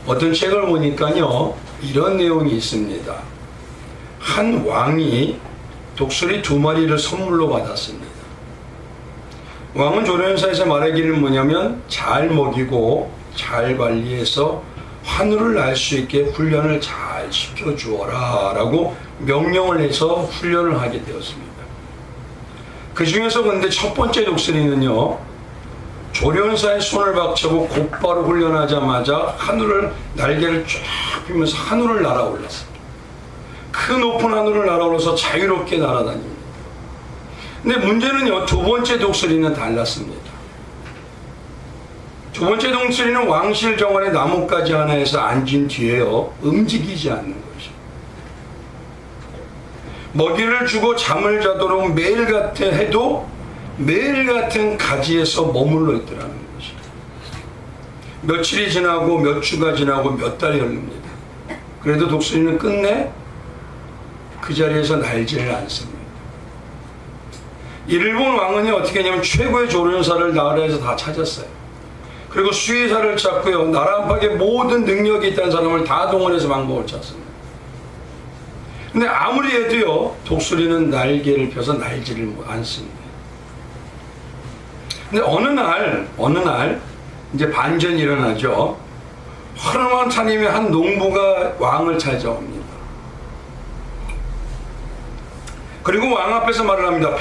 어떤 책을 보니까요, 이런 내용이 있습니다. 한 왕이 독수리 2마리를 선물로 받았습니다. 왕은 조련사에서 말하기를 뭐냐면, 잘 먹이고 잘 관리해서 하늘을 날 수 있게 훈련을 잘 시켜주어라 라고 명령을 해서 훈련을 하게 되었습니다. 그 중에서 근데 첫 번째 독수리는요, 조련사의 손을 박차고 곧바로 훈련하자마자 날개를 쫙 펴면서 하늘을 날아올랐습니다. 그 높은 하늘을 날아올라서 자유롭게 날아다닙니다. 근데 문제는요, 두 번째 독수리는 달랐습니다. 두 번째 독수리는 왕실 정원의 나뭇가지 하나에서 앉은 뒤에요, 움직이지 않는 것이죠. 먹이를 주고 잠을 자도록 매일 같은 가지에서 머물러 있더라는 것이죠. 며칠이 지나고 몇 주가 지나고 몇 달이 흐릅니다. 그래도 독수리는 끝내 그 자리에서 날지를 않습니다. 일본 왕은 어떻게 했냐면 최고의 조련사를 나라에서 다 찾았어요. 그리고 수의사를 찾고요, 나라 안팎에 모든 능력이 있다는 사람을 다 동원해서 방법을 찾습니다. 근데 아무리 해도요, 독수리는 날개를 펴서 날지를 않습니다. 근데 어느 날 이제 반전이 일어나죠. 허름한 차림의 한 농부가 왕을 찾아옵니다. 그리고 왕 앞에서 말을 합니다.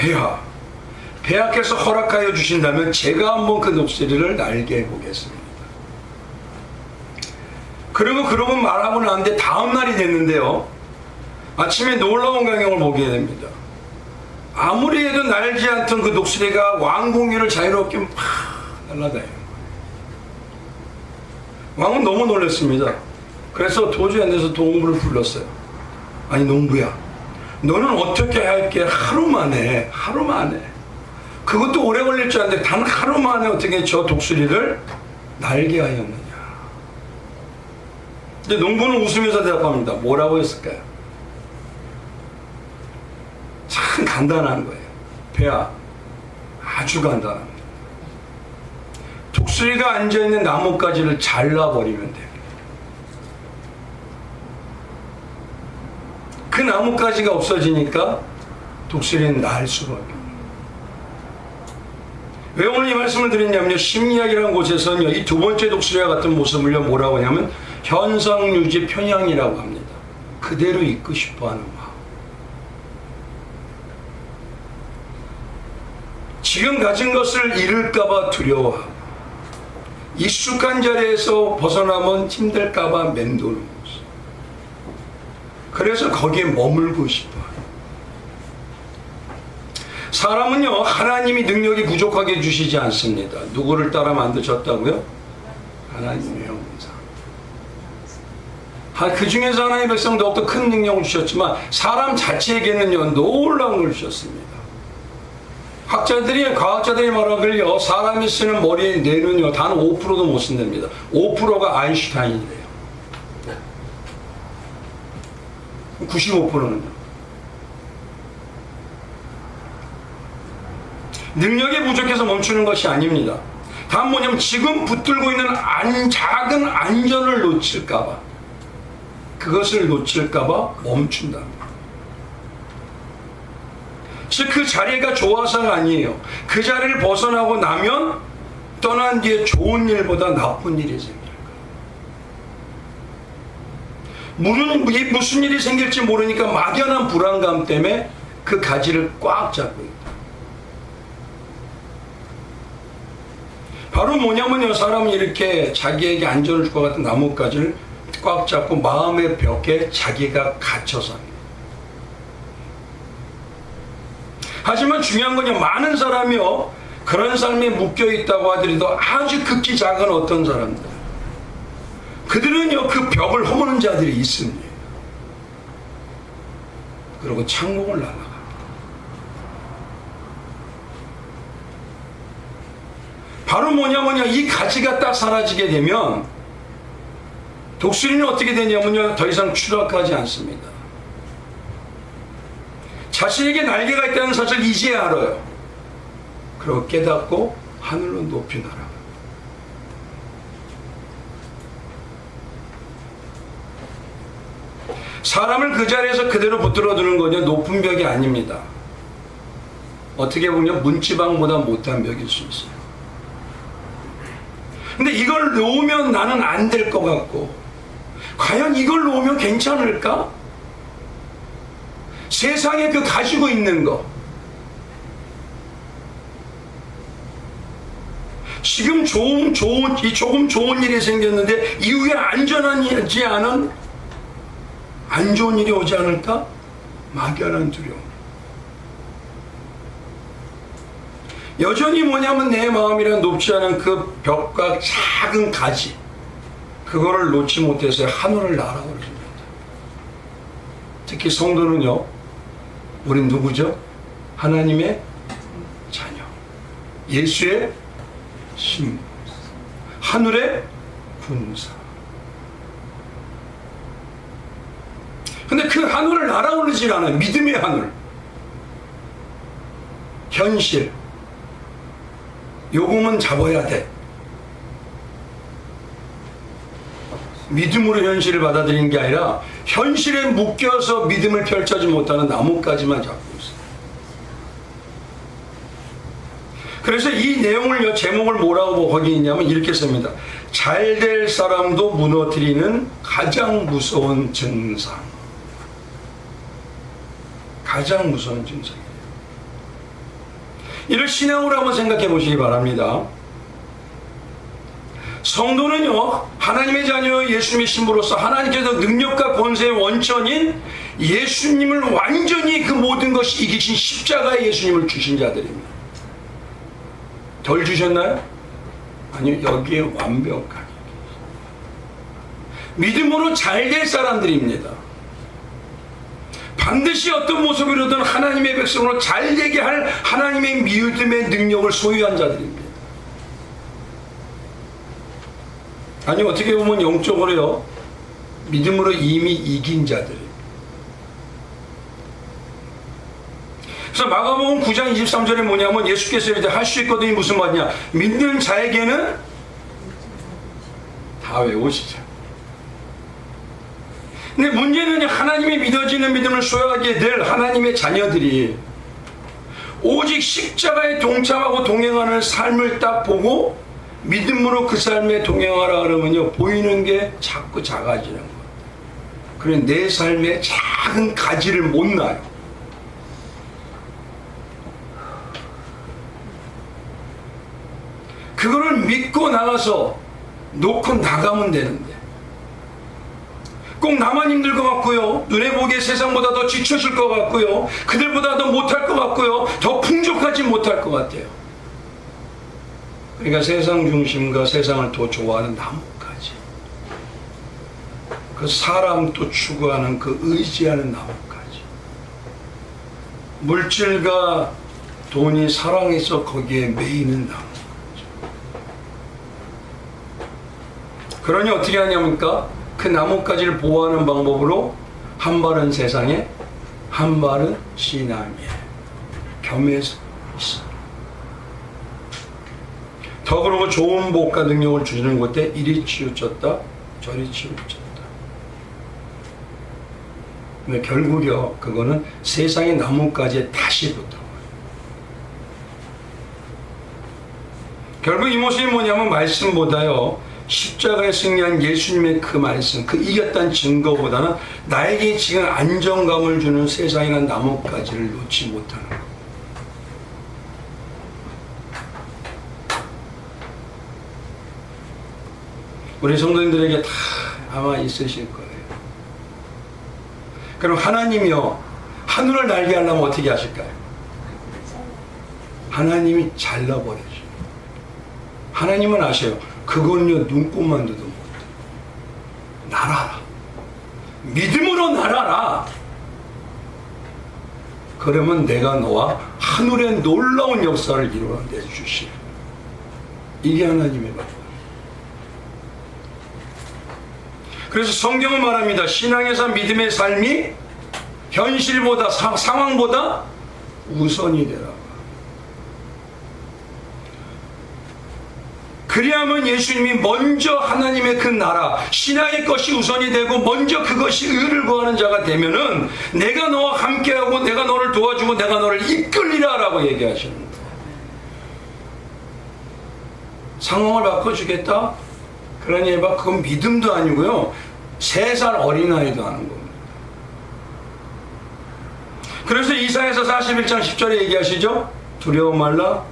폐하께서 허락하여 주신다면 제가 한번 그 독수리를 날게 해보겠습니다. 그러고 말하고 나는데 다음 날이 됐는데요, 아침에 놀라운 광경을 보게 됩니다. 아무리 해도 날지 않던 그 독수리가 왕궁위를 자유롭게 막 날아다녀요. 왕은 너무 놀랐습니다. 그래서 도저히 안 돼서 농부를 불렀어요. 아니 농부야, 너는 어떻게 할게? 하루 만에 그것도 오래 걸릴 줄 알았는데 단 하루 만에 어떻게 저 독수리를 날게 하였느냐. 근데 농부는 웃으면서 대답합니다. 뭐라고 했을까요? 참 간단한 거예요. 폐하, 아주 간단합니다. 독수리가 앉아있는 나뭇가지를 잘라버리면 됩니다. 그 나뭇가지가 없어지니까 독수리는 날 수밖에 없어요. 왜 오늘 이 말씀을 드리냐면요, 심리학이라는 곳에서는요, 이 두 번째 독수리와 같은 모습을요, 뭐라고 하냐면 현상유지 편향이라고 합니다. 그대로 있고 싶어하는 마음. 지금 가진 것을 잃을까봐 두려워하고, 익숙한 자리에서 벗어나면 힘들까봐 맴도는 모습. 그래서 거기에 머물고 싶어요. 사람은요, 하나님이 능력이 부족하게 주시지 않습니다. 누구를 따라 만드셨다고요? 하나님의 형상. 그 중에서 하나님의 백성 더욱더 큰 능력을 주셨지만 사람 자체에게는요, 놀라운 걸 주셨습니다. 과학자들이 말하기를요, 사람이 쓰는 머리의 뇌는요, 단 5%도 못 쓴답니다. 5%가 아인슈타인이래요. 95%는요. 능력이 부족해서 멈추는 것이 아닙니다. 다음 뭐냐면 지금 붙들고 있는 작은 안전을 놓칠까봐, 그것을 놓칠까봐 멈춘답니다. 즉 그 자리가 좋아서가 아니에요. 그 자리를 벗어나고 나면 떠난 뒤에 좋은 일보다 나쁜 일이 생길 거예요. 무슨 일이 생길지 모르니까 막연한 불안감 때문에 그 가지를 꽉 잡고 있다. 바로 뭐냐면요, 사람은 이렇게 자기에게 안전을 줄 것 같은 나뭇가지를 꽉 잡고 마음의 벽에 자기가 갇혀서 합니다. 하지만 중요한 건요, 많은 사람이요, 그런 삶에 묶여있다고 하더라도 아주 극히 작은 어떤 사람들, 그들은요, 그 벽을 허무는 자들이 있습니다. 그리고 창공을 날아갑니다. 바로 뭐냐면요, 이 가지가 딱 사라지게 되면 독수리는 어떻게 되냐면요, 더 이상 추락하지 않습니다. 자신에게 날개가 있다는 사실을 이제야 알아요. 그리고 깨닫고 하늘로 높이 날아갑니다. 사람을 그 자리에서 그대로 붙들어 두는 거냐 높은 벽이 아닙니다. 어떻게 보면 문지방보다 못한 벽일 수 있어요. 근데 이걸 놓으면 나는 안 될 것 같고, 과연 이걸 놓으면 괜찮을까? 세상에 그 가지고 있는 거, 지금 조금 좋은 일이 생겼는데 이후에 안전하지 않은 안 좋은 일이 오지 않을까? 막연한 두려움. 여전히 뭐냐면 내 마음이란 높지 않은 그 벽과 작은 가지, 그거를 놓지 못해서 하늘을 날아오릅니다. 특히 성도는요, 우린 누구죠? 하나님의 자녀, 예수의 신부, 하늘의 군사. 근데 그 하늘을 날아오르질 않아요. 믿음의 하늘, 현실, 요금은 잡아야 돼. 믿음으로 현실을 받아들이는 게 아니라 현실에 묶여서 믿음을 펼쳐지 못하는 나뭇가지만 잡고 있어요. 그래서 이 내용을, 제목을 뭐라고 거기 있냐면 이렇게 씁니다. 잘 될 사람도 무너뜨리는 가장 무서운 증상. 가장 무서운 증상이에요. 이를 신앙으로 한번 생각해 보시기 바랍니다. 성도는요, 하나님의 자녀 예수님의 신부로서 하나님께서 능력과 권세의 원천인 예수님을 완전히 그 모든 것이 이기신 십자가의 예수님을 주신 자들입니다. 덜 주셨나요? 아니요, 여기에 완벽하게. 믿음으로 잘 될 사람들입니다. 반드시 어떤 모습으로든 하나님의 백성으로 잘 되게 할 하나님의 믿음의 능력을 소유한 자들입니다. 아니, 어떻게 보면 영적으로요, 믿음으로 이미 이긴 자들입니다. 그래서 마가복음 9장 23절에 뭐냐면 예수께서 이제 할 수 있거든요. 무슨 말이냐? 믿는 자에게는 다 외우시죠. 근데 문제는 하나님의 믿어지는 믿음을 소유하게 될 하나님의 자녀들이 오직 십자가에 동참하고 동행하는 삶을 딱 보고 믿음으로 그 삶에 동행하라 그러면요, 보이는 게 자꾸 작아지는 거예요. 그래, 내 삶에 작은 가지를 못 놔요. 그거를 믿고 나가서 놓고 나가면 되는데, 꼭 나만 힘들 것 같고요, 눈에 보기에 세상보다 더 지쳐질 것 같고요, 그들보다 더 못할 것 같고요, 더 풍족하지 못할 것 같아요. 그러니까 세상 중심과 세상을 더 좋아하는 나뭇가지, 그 사람 또 추구하는 그 의지하는 나뭇가지, 물질과 돈이 사랑해서 거기에 매이는 나뭇가지. 그러니 어떻게 하냐니까 그 나뭇가지를 보호하는 방법으로 한 발은 세상에, 한 발은 신앙에 겸해서 있어. 더 그러고 좋은 복과 능력을 주시는 곳에 이리 치우쳤다 저리 치우쳤다. 근데 결국요, 그거는 세상의 나뭇가지에 다시 붙어. 결국 이 모습이 뭐냐면 말씀보다요, 십자가에 승리한 예수님의 그 말씀, 그 이겼다는 증거보다는 나에게 지금 안정감을 주는 세상이라는 나뭇가지를 놓지 못하는 것. 우리 성도님들에게 다 아마 있으실 거예요. 그럼 하나님이요, 하늘을 날게 하려면 어떻게 하실까요? 하나님이 잘라버리죠. 하나님은 아셔요. 그건요, 눈곱만 둬도 못해. 날아라. 믿음으로 날아라. 그러면 내가 너와 하늘의 놀라운 역사를 이루어내 주시리. 이게 하나님의 말. 그래서 성경은 말합니다. 신앙에서 믿음의 삶이 현실보다 상황보다 우선이 되라. 그리하면 예수님이 먼저 하나님의 그 나라, 신앙의 것이 우선이 되고 먼저 그것이 의를 구하는 자가 되면은 내가 너와 함께하고 내가 너를 도와주고 내가 너를 이끌리라 라고 얘기하십니다. 상황을 바꿔주겠다? 그러니 그건 믿음도 아니고요. 3살 어린아이도 하는 겁니다. 그래서 이사야서 41장 10절에 얘기하시죠? 두려워 말라.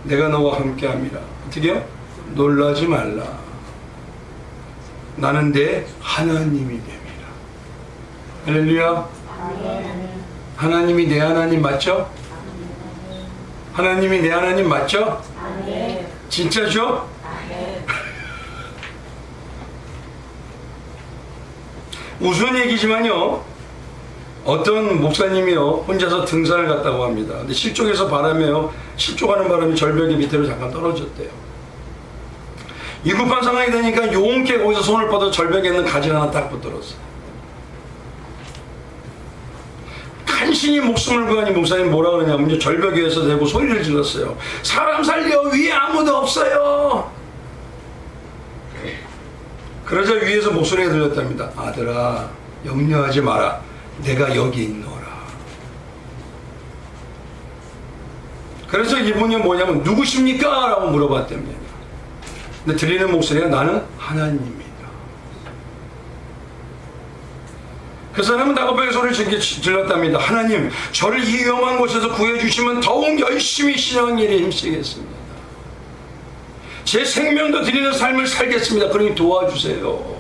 내가 너와 함께함이라. 어떻게요? 놀라지 말라. 나는 내 하나님이 됨이라. 할렐루야. 하나님이 내 하나님 맞죠? 하나님이 내 하나님 맞죠? 진짜죠? 우스운 얘기지만요, 어떤 목사님이요 혼자서 등산을 갔다고 합니다. 근데 실족해서 실족하는 바람에 절벽이 밑으로 잠깐 떨어졌대요. 위급한 상황이 되니까 용케 거기서 손을 뻗어 절벽에 있는 가지 하나 딱 붙들었어요. 간신히 목숨을 구하니 목사님 뭐라 그러냐면 절벽 위에서 대고 소리를 질렀어요. 사람 살려, 위에 아무도 없어요. 그러자 위에서 목소리가 들렸답니다. 아들아, 염려하지 마라. 내가 여기 있노라. 그래서 이분이 뭐냐면 누구십니까? 라고 물어봤답니다. 근데 들리는 목소리가 나는 하나님입니다. 그 사람은 다급하게 소리를 질렀답니다. 하나님, 저를 이 위험한 곳에서 구해주시면 더욱 열심히 신앙 일에 힘쓰겠습니다. 제 생명도 드리는 삶을 살겠습니다. 그러니 도와주세요.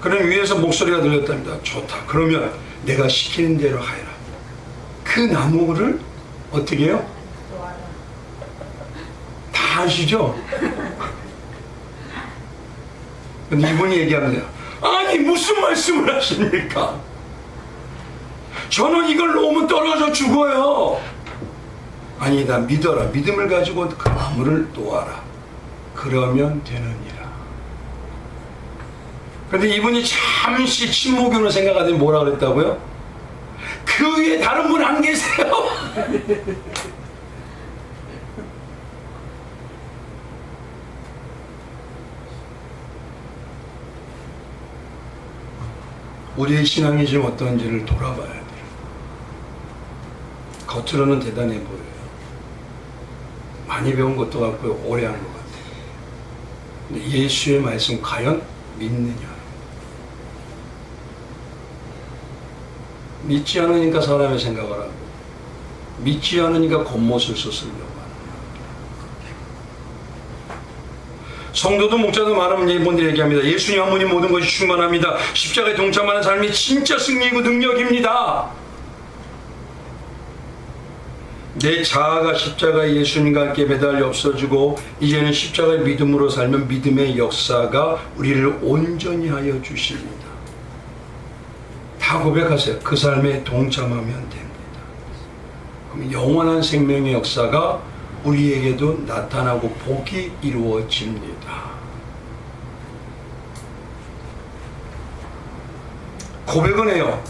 그럼 위에서 목소리가 들렸답니다. 좋다. 그러면 내가 시키는 대로 하여라. 그 나무를 어떻게 해요? 다 아시죠? 근데 이분이 얘기합니다. 아니 무슨 말씀을 하십니까? 저는 이걸 놓으면 떨어져 죽어요. 아니다, 믿어라. 믿음을 가지고 그 나무를 놓아라. 그러면 되느니라. 그런데 이분이 잠시 침묵으로 생각하더니 뭐라 그랬다고요? 그 위에 다른 분 안 계세요? 우리의 신앙이 지금 어떤지를 돌아봐야 돼요. 겉으로는 대단해 보여요. 많이 배운 것도 같고요. 오래 한 것 같아요. 근데 예수의 말씀 과연 믿느냐? 믿지 않으니까 사람의 생각을 하고 믿지 않으니까 겉멋을 쓰려고 하는 성도도 목자도 많은 분들이 얘기합니다. 예수님 한 분이 모든 것이 충만합니다. 십자가에 동참하는 삶이 진짜 승리이고 능력입니다. 내 자아가 십자가에 예수님과 함께 매달려 없어지고 이제는 십자가의 믿음으로 살면 믿음의 역사가 우리를 온전히 하여 주십니다. 다 고백하세요. 그 삶에 동참하면 됩니다. 그럼 영원한 생명의 역사가 우리에게도 나타나고 복이 이루어집니다. 고백은 해요.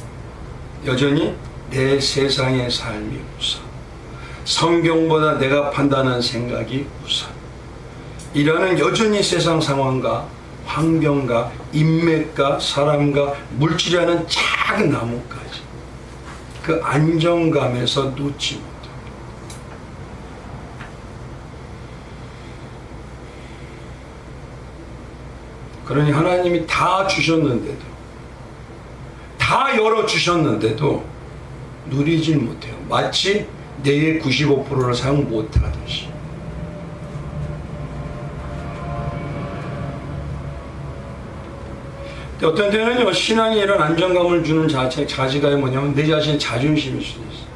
여전히 내 세상의 삶이 우선. 성경보다 내가 판단하는 생각이 우선. 이라는 여전히 세상 상황과 환경과 인맥과 사람과 물질이라는 작은 나무까지 그 안정감에서 놓지 못합니다. 그러니 하나님이 다 주셨는데도, 다 열어주셨는데도 누리질 못해요. 마치 뇌의 95%를 사용 못하듯이. 어떤 때는요, 신앙에 이런 안정감을 주는 자지가 뭐냐면 내 자신의 자존심일 수도 있어요.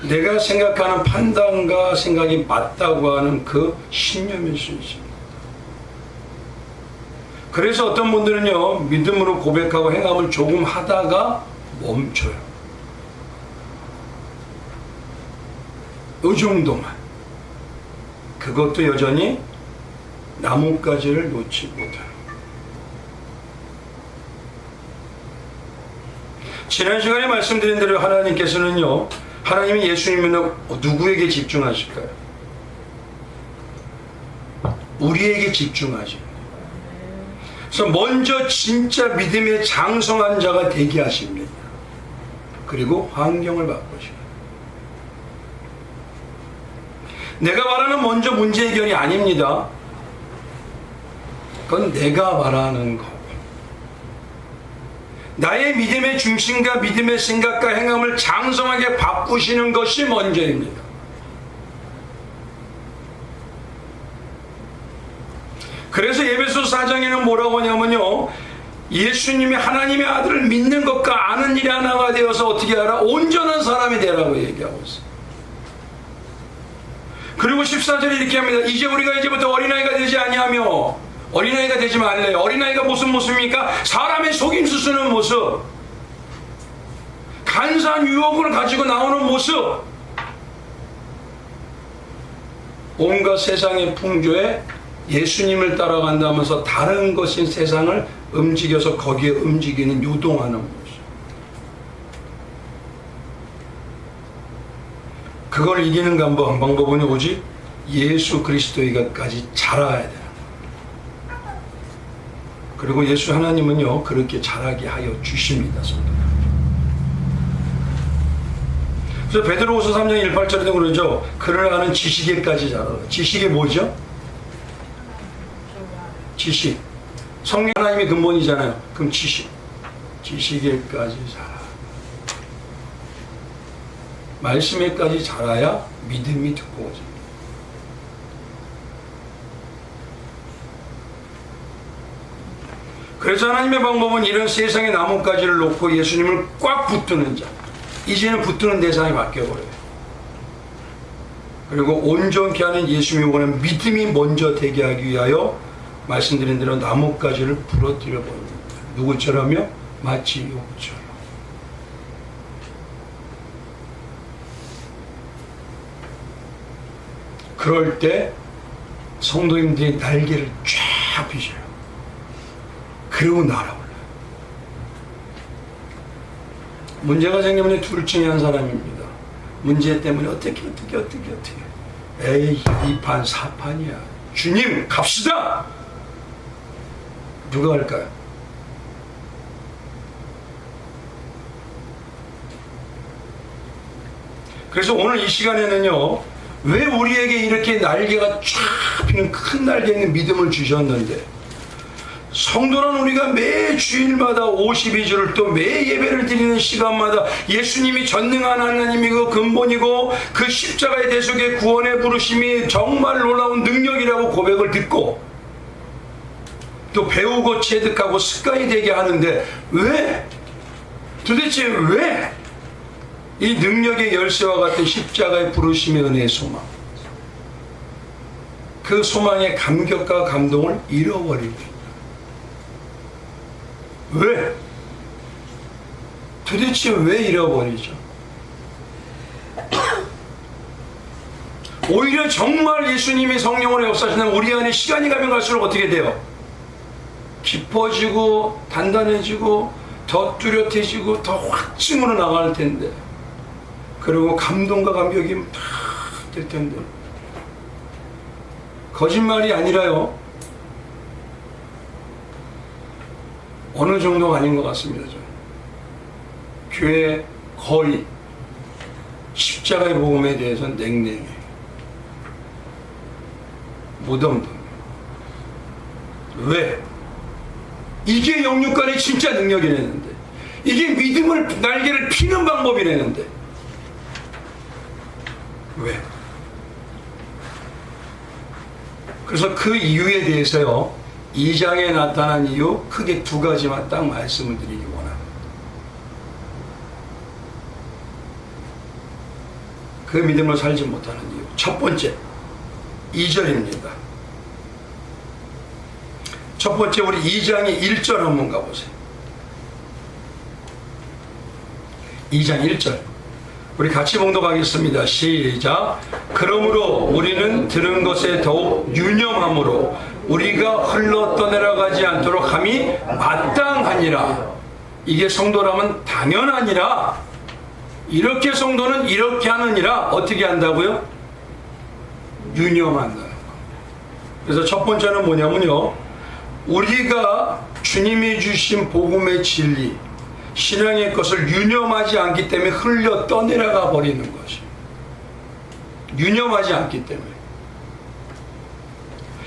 내가 생각하는 판단과 생각이 맞다고 하는 그 신념일 수 있습니다. 그래서 어떤 분들은요, 믿음으로 고백하고 행함을 조금 하다가 멈춰요. 이 정도만. 그것도 여전히 나뭇가지를 놓지 못해요. 지난 시간에 말씀드린 대로 하나님께서는요, 하나님이 예수님은 누구에게 집중하실까요? 우리에게 집중하십니다. 그래서 먼저 진짜 믿음의 장성한 자가 되게 하십니다. 그리고 환경을 바꾸십니다. 내가 바라는 먼저 문제 해결이 아닙니다. 그건 내가 바라는 거고, 나의 믿음의 중심과 믿음의 생각과 행함을 장성하게 바꾸시는 것이 먼저입니다. 그래서 에베소서 4장에는 뭐라고 하냐면요, 예수님이 하나님의 아들을 믿는 것과 아는 일이 하나가 되어서 어떻게 하라? 온전한 사람이 되라고 얘기하고 있어요. 그리고 14절에 이렇게 합니다. 이제 우리가 이제부터 어린아이가 되지 아니하며, 어린아이가 되지 말래요. 어린아이가 무슨 모습입니까? 사람의 속임수 쓰는 모습, 간사한 유혹을 가지고 나오는 모습, 온갖 세상의 풍조에 예수님을 따라간다면서 다른 것인 세상을 움직여서 거기에 움직이는, 요동하는 모습. 그걸 이기는 방법은 오직 예수 그리스도의 것까지 자라야 돼요. 그리고 예수 하나님은요, 그렇게 자라게 하여 주십니다. 그래서 베드로후서 3장 18절에도 그러죠. 그를 아는 지식에까지 자라라. 지식이 뭐죠? 지식. 성령 하나님이 근본이잖아요. 그럼 지식에까지 자라. 말씀에까지 자라야 믿음이 두꺼워집니다. 그래서 하나님의 방법은 이런 세상의 나뭇가지를 놓고 예수님을 꽉 붙드는 자, 이제는 붙드는 대상이 바뀌어버려요. 그리고 온전케 하는 예수님이 원하는 믿음이 먼저 되게 하기 위하여 말씀드린 대로 나뭇가지를 부러뜨려 버립니다. 누구처럼요? 마치 욥처럼. 그럴 때 성도님들이 날개를 쫙 펴셔요. 그리고 날아올라요. 문제가 생기면 둘 중에 한 사람입니다. 문제 때문에 어떻게 에이, 2판 4판이야. 주님 갑시다. 누가 할까요? 그래서 오늘 이 시간에는요, 왜 우리에게 이렇게 날개가 쫙 피는 큰 날개 있는 믿음을 주셨는데, 성도는 우리가 매 주일마다 52주를 또 매 예배를 드리는 시간마다 예수님이 전능한 하나님이고 근본이고 그 십자가의 대속의 구원의 부르심이 정말 놀라운 능력이라고 고백을 듣고 또 배우고 체득하고 습관이 되게 하는데, 왜? 도대체 왜? 이 능력의 열쇠와 같은 십자가의 부르심의 은혜의 소망, 그 소망의 감격과 감동을 잃어버립니다. 왜? 도대체 왜 잃어버리죠? 오히려 정말 예수님이 성령으로 역사하시는 우리 안에 시간이 가면 갈수록 어떻게 돼요? 깊어지고 단단해지고 더 뚜렷해지고 더 확증으로 나갈 텐데, 그리고 감동과 감격이 다 될 텐데, 거짓말이 아니라요, 어느 정도가 아닌 것 같습니다. 저는. 교회 거의 십자가의 복음에 대해서는 냉랭해. 무덤덤. 왜? 이게 영육간의 진짜 능력이라는데, 이게 믿음을 날개를 피는 방법이라는데, 왜? 그래서 그 이유에 대해서요, 2장에 나타난 이유 크게 두 가지만 딱 말씀을 드리기 원합니다. 그 믿음으로 살지 못하는 이유, 첫 번째 2절입니다. 첫 번째, 우리 2장의 1절 한번 가보세요. 2장 1절 우리 같이 봉독하겠습니다. 시작. 그러므로 우리는 들은 것에 더욱 유념함으로 우리가 흘러 떠내려가지 않도록 함이 마땅하니라. 이게 성도라면 당연하니라. 이렇게 성도는 이렇게 하느니라 어떻게 한다고요? 유념한다는 거. 그래서 첫 번째는 뭐냐면요, 우리가 주님이 주신 복음의 진리, 신앙의 것을 유념하지 않기 때문에 흘려 떠내려가 버리는 것이. 유념하지 않기 때문에.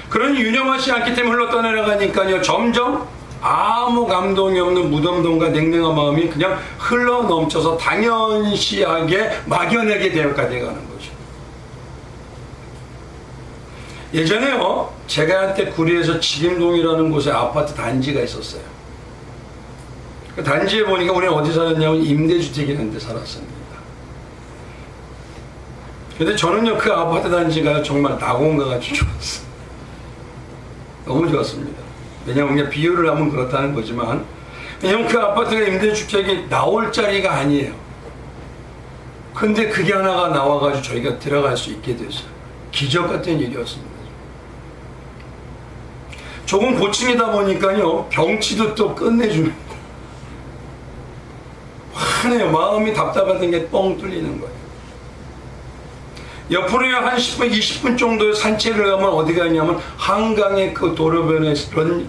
그러니 유념하지 않기 때문에 흘러 떠내려가니까요, 점점 아무 감동이 없는 무덤덤과 냉랭한 마음이 그냥 흘러 넘쳐서 당연시하게 막연하게 되어가는 거죠. 예전에요, 제가 한때 구리에서 지림동이라는 곳에 아파트 단지가 있었어요. 그 단지에 보니까 우리는 어디 살았냐면 임대주택이라는 데 살았습니다. 근데 저는요, 그 아파트 단지가 정말 낙원과 같이 좋았어요. 너무 좋았습니다. 왜냐하면 그냥 비유를 하면 그렇다는 거지만, 왜냐하면 그 아파트가 임대주택이 나올 자리가 아니에요. 근데 그게 하나가 나와가지고 저희가 들어갈 수 있게 됐어요. 기적 같은 일이었습니다. 조금 고층이다 보니까요, 경치도 또 끝내줍니다. 화내요. 마음이 답답하던 게 뻥 뚫리는 거예요. 옆으로 한 10분, 20분 정도의 산책을 가면 어디 가냐면 한강의 그 도로변에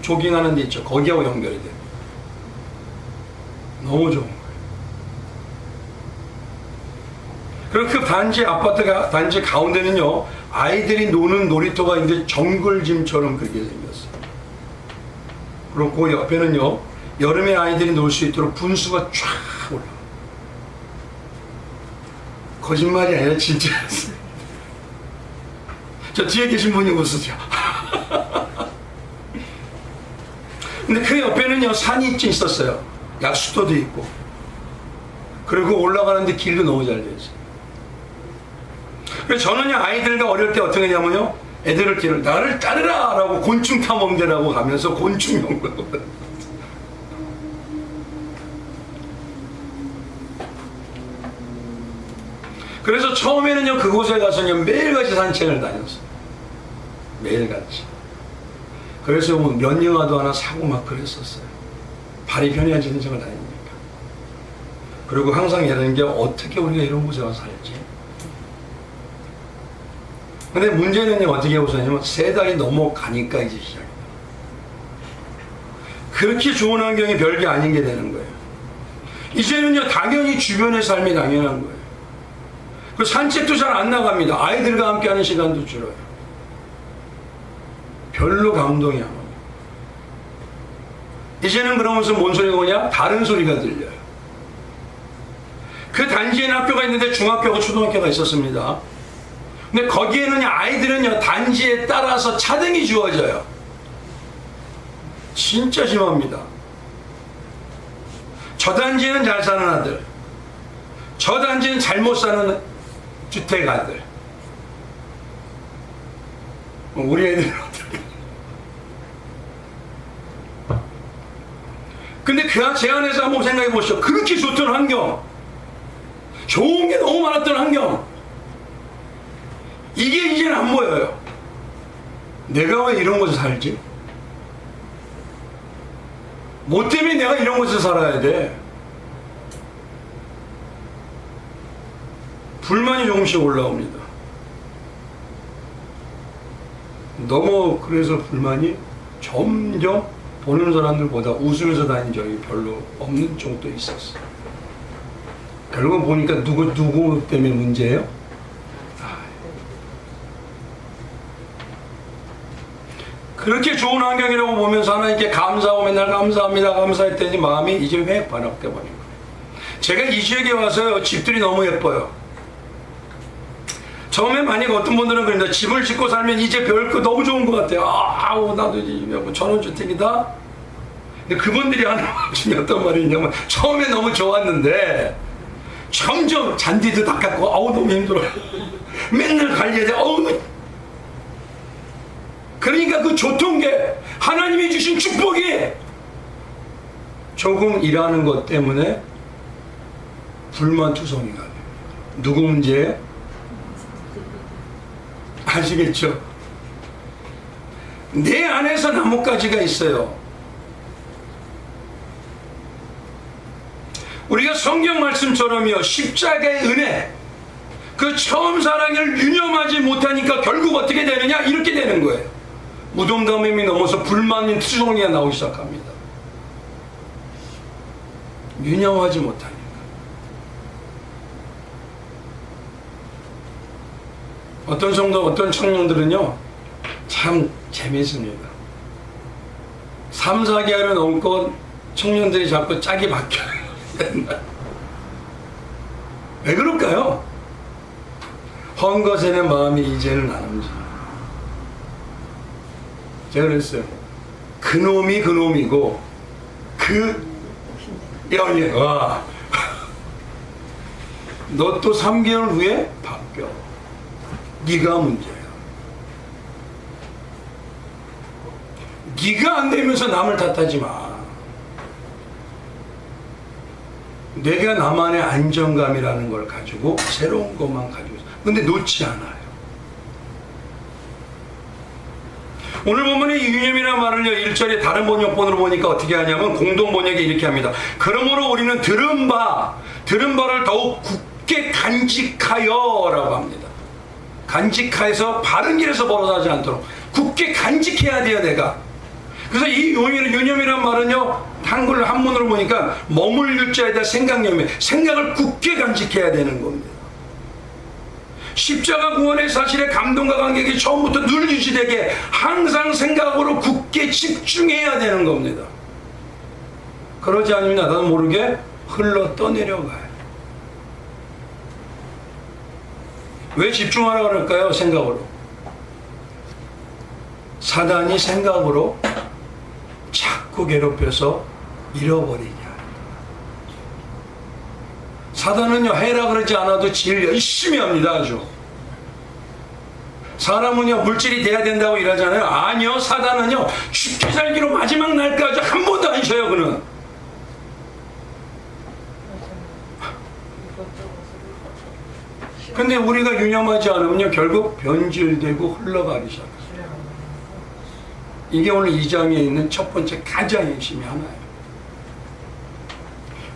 조깅하는 데 있죠. 거기하고 연결이 돼요. 너무 좋은 거예요. 그리고 그 단지 가운데는요, 아이들이 노는 놀이터가 있는데 정글짐처럼 그렇게 생겼어요. 그리고 그 옆에는요, 여름에 아이들이 놀 수 있도록 분수가 쫙 올라와요. 거짓말이 아니라 진짜였어요. 저 뒤에 계신 분이 웃으세요. 근데 그 옆에는요, 산이 있었어요. 약수도도 있고. 그리고 올라가는데 길도 너무 잘 되어 있어요. 그래서 저는요, 아이들과 어릴 때 어떻게 했냐면요, 애들을 나를 따르라! 라고 곤충 탐험대라고 가면서 곤충 연구하고. 그래서 처음에는요, 그곳에 가서요, 매일같이 산책을 다녔어요. 매일같이. 그래서 뭐 면영화도 하나 사고 막 그랬었어요. 발이 편해지는 점을 다니니까. 그리고 항상 이러는 게 어떻게 우리가 이런 곳에 와서 살지? 근데 문제는 어떻게 웃었냐면 3달이 넘어가니까 이제 시작이에요. 그렇게 좋은 환경이 별게 아닌 게 되는 거예요. 이제는요, 당연히 주변의 삶이 당연한 거예요. 그 산책도 잘 안 나갑니다. 아이들과 함께 하는 시간도 줄어요. 별로 감동이 안 와요. 이제는 그러면서 뭔 소리가 오냐? 다른 소리가 들려요. 그 단지에는 학교가 있는데 중학교하고 초등학교가 있었습니다. 근데 거기에는 아이들은요, 단지에 따라서 차등이 주어져요. 진짜 심합니다. 저 단지에는 잘 사는 아들, 저 단지는 잘못 사는 주택 아들. 우리 애들은 어떨까? 근데 제 안에서 한번 생각해 보시죠. 그렇게 좋던 환경, 좋은 게 너무 많았던 환경, 이게 이제는 안 보여요. 내가 왜 이런 곳에 살지? 뭐 때문에 내가 이런 곳에 살아야 돼? 불만이 조금씩 올라옵니다. 너무 그래서 불만이 점점 보는 사람들보다 웃으면서 다닌 적이 별로 없는 정도 있었어요. 결국 보니까 누구 때문에 문제예요? 그렇게 좋은 환경이라고 보면서 하나님께 감사하고 맨날 감사합니다 감사했더니 마음이 이제 획 반납돼 버린 거예요. 제가 이 지역에 와서요, 집들이 너무 예뻐요. 처음에 만약 어떤 분들은 그런다, 집을 짓고 살면 이제 별거 너무 좋은 것 같아요. 아우, 나도 이제 전원주택이다. 근데 그분들이 하는 말 중에 어떤 말이 있냐면, 처음에 너무 좋았는데 점점 잔디도 닦았고 아우 너무 힘들어. 맨날 관리해야 돼. 어우. 그러니까 그 좋던 게, 하나님이 주신 축복이 조금 일하는 것 때문에 불만투성이가 돼요. 누구 문제예요? 아시겠죠? 내 안에서 나뭇가지가 있어요. 우리가 성경 말씀처럼요, 십자가의 은혜, 그 처음 사랑을 유념하지 못하니까 결국 어떻게 되느냐? 이렇게 되는 거예요. 무덤덤함이 넘어서 불만인 투성이가 나오기 시작합니다. 유념하지 못하니까. 어떤 성도, 어떤 청년들은요, 참 재미있습니다. 3, 4개월을 넘고 청년들이 자꾸 짝이 바뀌어요. 왜 그럴까요? 헝거세는 마음이 이제는 안 움직여요. 제가 그랬어요. 그놈이 그놈이고 그 여인, 와, 너 또 3개월 후에 바뀌어. 네가 문제야. 네가 안 되면서 남을 탓하지 마. 내가 나만의 안정감이라는 걸 가지고 새로운 것만 가지고 있어. 근데 놓지 않아요. 오늘 보면 이 유념이라는 말을요, 1절에 다른 번역본으로 보니까 어떻게 하냐면 공동 번역에 이렇게 합니다. 그러므로 우리는 들은 바를 더욱 굳게 간직하여 라고 합니다. 간직하여서 바른 길에서 벗어나지 않도록 굳게 간직해야 돼요, 내가. 그래서 이 유념이란 말은요, 한문으로 보니까 머물 자에다 생각념에 생각을 굳게 간직해야 되는 겁니다. 십자가 구원의 사실에 감동과 감격이 처음부터 늘 유지되게 항상 생각으로 굳게 집중해야 되는 겁니다. 그러지 않으면 나도 모르게 흘러 떠내려가요. 왜 집중하라 그럴까요? 생각으로. 사단이 생각으로 자꾸 괴롭혀서 잃어버리냐. 사단은요, 해라 그러지 않아도 질 열심히 합니다. 아주. 사람은요, 물질이 돼야 된다고 일하잖아요. 아니요, 사단은요, 죽기 살기로 마지막 날까지 한 번도 안 쉬어요. 그는. 근데 우리가 유념하지 않으면요, 결국 변질되고 흘러가기 시작해요. 이게 오늘 2장에 있는 첫 번째 가장 핵심이 하나예요.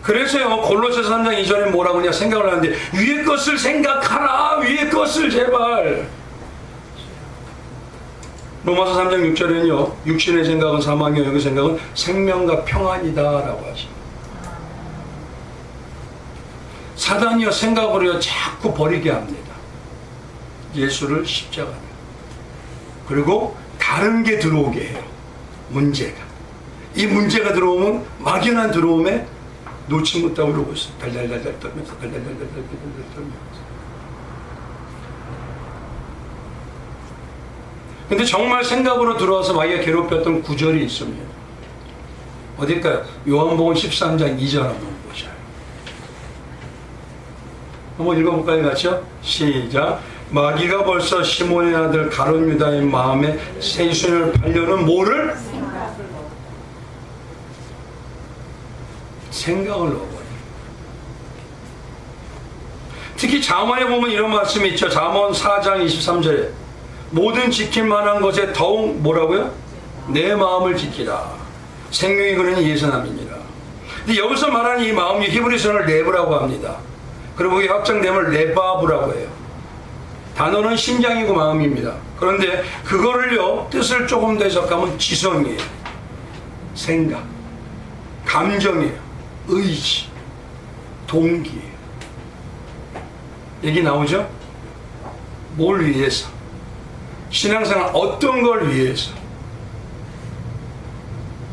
그래서요, 골로새서 3장 2절에 뭐라고 하냐 생각을 하는데, 위의 것을 생각하라. 위의 것을 제발. 로마서 3장 6절에는요, 육신의 생각은 사망이요 영의 생각은 생명과 평안이다 라고 하십니다. 사단이요, 생각으로요 자꾸 버리게 합니다. 예수를 십자가를. 그리고 다른 게 들어오게 해요. 문제가. 이 문제가 들어오면 막연한 들어옴에 놓지 못하고 이러고 있어요. 달달달달 떨면서 달달달달 떨면서. 근데 정말 생각으로 들어와서 마귀가 괴롭혔던 구절이 있습니다. 어딜까요? 요한복음 13장 2절 한번 보셔요. 한번 읽어볼까요? 같이요? 시작. 마귀가 벌써 시몬의 아들 가룟 유다의 마음에 세순을 팔려는 뭐를? 생각을 넣어버려요. 특히 잠언에 보면 이런 말씀이 있죠. 잠언 4장 23절에 모든 지킬 만한 것에 더욱 뭐라고요? 내 마음을 지키라. 생명이 그러니 예선함이니라. 근데 여기서 말하는 이 마음이 히브리서를 레브라고 합니다. 그리고 이게 확장되면 레바브라고 해요. 단어는 심장이고 마음입니다. 그런데 그거를요, 뜻을 조금 더 해석하면 지성이에요. 생각, 감정이에요. 의지, 동기예요. 얘기 나오죠? 뭘 위해서? 신앙생활 어떤 걸 위해서?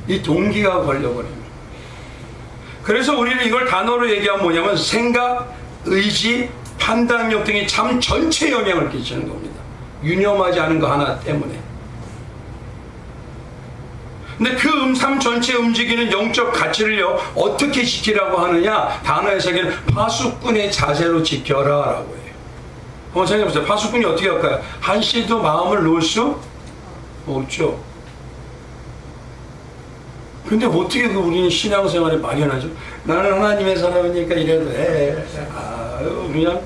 이 동기가 걸려버립니다. 그래서 우리는 이걸 단어로 얘기하면 뭐냐면 생각, 의지, 판단력 등이 참 전체 영향을 끼치는 겁니다. 유념하지 않은 거 하나 때문에. 근데 그 삶 전체 움직이는 영적 가치를요, 어떻게 지키라고 하느냐? 단어 해석에는 파수꾼의 자세로 지켜라 라고 해요. 한번 생각해보세요. 파수꾼이 어떻게 할까요? 한시도 마음을 놓을 수 없죠. 근데 어떻게 우리는 신앙생활에 막연하죠? 나는 하나님의 사람이니까 이래도 그냥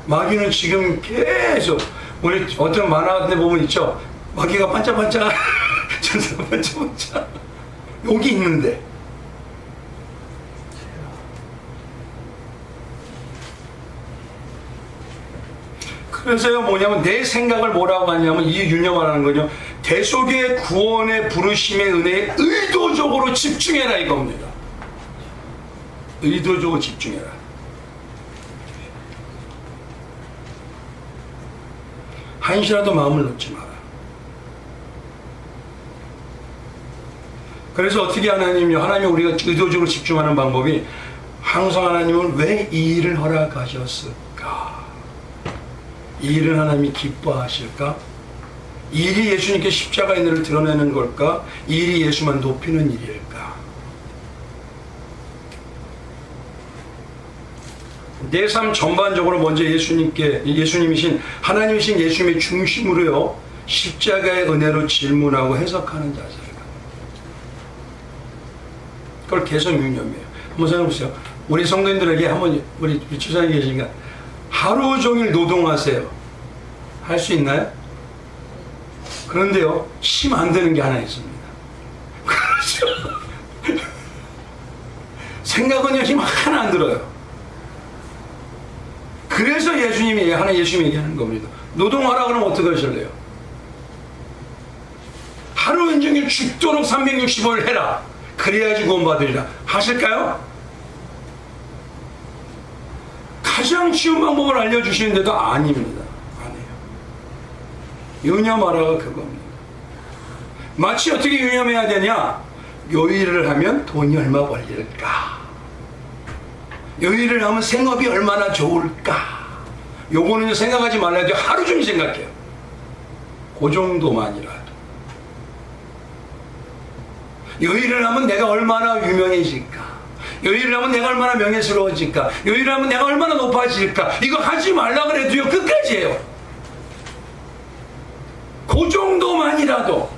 마귀는 지금 계속 우리 어떤 만화 같은 데 보면 있죠? 마귀가 반짝반짝 전사가 반짝반짝 여기 있는데 그래서요, 뭐냐면 내 생각을 뭐라고 하냐면 이 유념하라는 거죠. 대속의 구원의 부르심의 은혜에 의도적으로 집중해라 이겁니다. 의도적으로 집중해라. 한시라도 마음을 놓지 마라. 그래서 어떻게 하나님이 우리가 의도적으로 집중하는 방법이 항상 하나님은 왜 이 일을 허락하셨을까? 이 일을 하나님이 기뻐하실까? 이 일이 예수님께 십자가의 은혜를 드러내는 걸까? 이 일이 예수만 높이는 일일까? 내 삶 전반적으로 먼저 예수님이신 하나님이신 예수님의 중심으로요, 십자가의 은혜로 질문하고 해석하는 자세가. 그걸 계속 유념해요. 한번 생각해보세요. 우리 성도님들에게 한번 우리 주사님 계시니까 하루 종일 노동하세요. 할 수 있나요? 그런데요, 힘 안 드는 게 하나 있습니다. 그렇죠? 생각은요, 힘 하나 안 들어요. 그래서 예수님이 얘기하는 겁니다. 노동하라 그러면 어떻게 하실래요? 하루 온종일 죽도록 365일 해라. 그래야지 구원받으리라. 하실까요? 가장 쉬운 방법을 알려주시는데도 아닙니다. 안 해요. 유념하라가 그겁니다. 마치 어떻게 유념해야 되냐? 요 일을 하면 돈이 얼마 벌릴까? 요 일을 하면 생업이 얼마나 좋을까? 요거는 생각하지 말아야 돼요. 하루 종일 생각해요. 그 정도만이라도. 요 일을 하면 내가 얼마나 유명해질까? 요 일을 하면 내가 얼마나 명예스러워질까? 요 일을 하면 내가 얼마나 높아질까? 이거 하지 말라 그래도요, 끝까지 해요. 그 정도만이라도.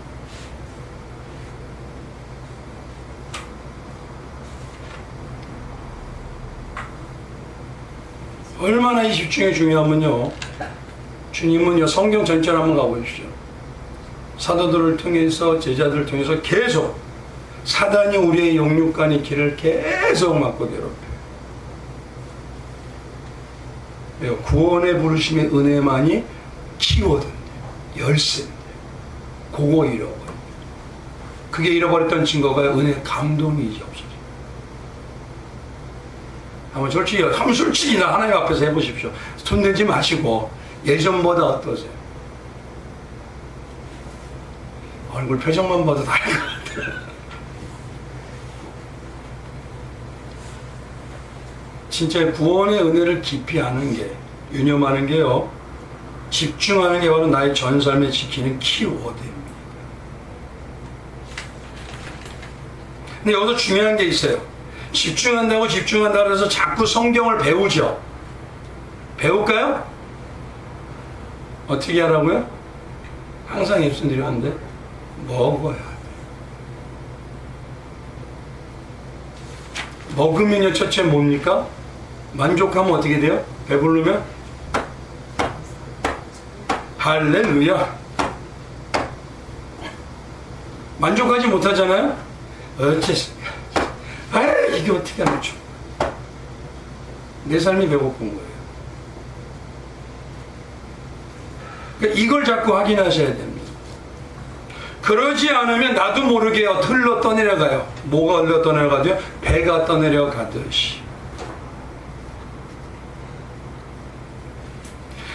얼마나 이 집중이 중요하면요, 주님은요, 성경 전체를 한번 가보십시오. 사도들을 통해서, 제자들을 통해서 계속 사단이 우리의 영육간의 길을 계속 막고 괴롭혀요. 구원의 부르심의 은혜만이 키워드인데, 열쇠인데, 그거 잃어버려요. 그게 잃어버렸던 증거가 은혜 감동이 이제 없어져요. 한번 솔직히 나 하나님 앞에서 해보십시오. 손 대지 마시고 예전보다 어떠세요? 얼굴 표정만 봐도 다 알 것 같아요. 진짜 구원의 은혜를 깊이 아는 게, 유념하는 게요, 집중하는 게 바로 나의 전 삶에 지키는 키워드입니다. 근데 여기서 중요한 게 있어요. 집중한다 그래서 자꾸 성경을 배우죠. 배울까요? 어떻게 하라고요? 항상 입술들이 하는데 먹어야 돼. 먹으면요, 첫째 뭡니까? 만족하면 어떻게 돼요? 배부르면? 할렐루야. 만족하지 못하잖아요? 어째서? 이게 어떻게 하면 좋아? 내 삶이 배고픈 거예요. 그러니까 이걸 자꾸 확인하셔야 됩니다. 그러지 않으면 나도 모르게 흘러 떠내려가요. 뭐가 흘러 떠내려가죠? 배가 떠내려가듯이.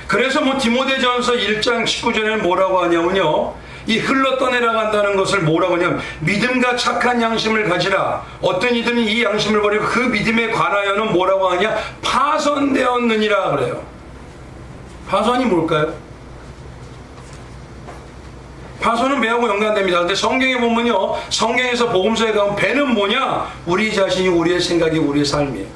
그래서 디모데전서 1장 19절에는 뭐라고 하냐면요, 이 흘러 떠내려간다는 것을 뭐라고 하냐면 믿음과 착한 양심을 가지라. 어떤 이들은 이 양심을 버리고 그 믿음에 관하여는 뭐라고 하냐? 파손되었느니라 그래요. 파손이 뭘까요? 파손은 배하고 연관됩니다. 근데 성경에 보면요, 성경에서 복음서에 가면 배는 뭐냐? 우리 자신이, 우리의 생각이, 우리의 삶이에요.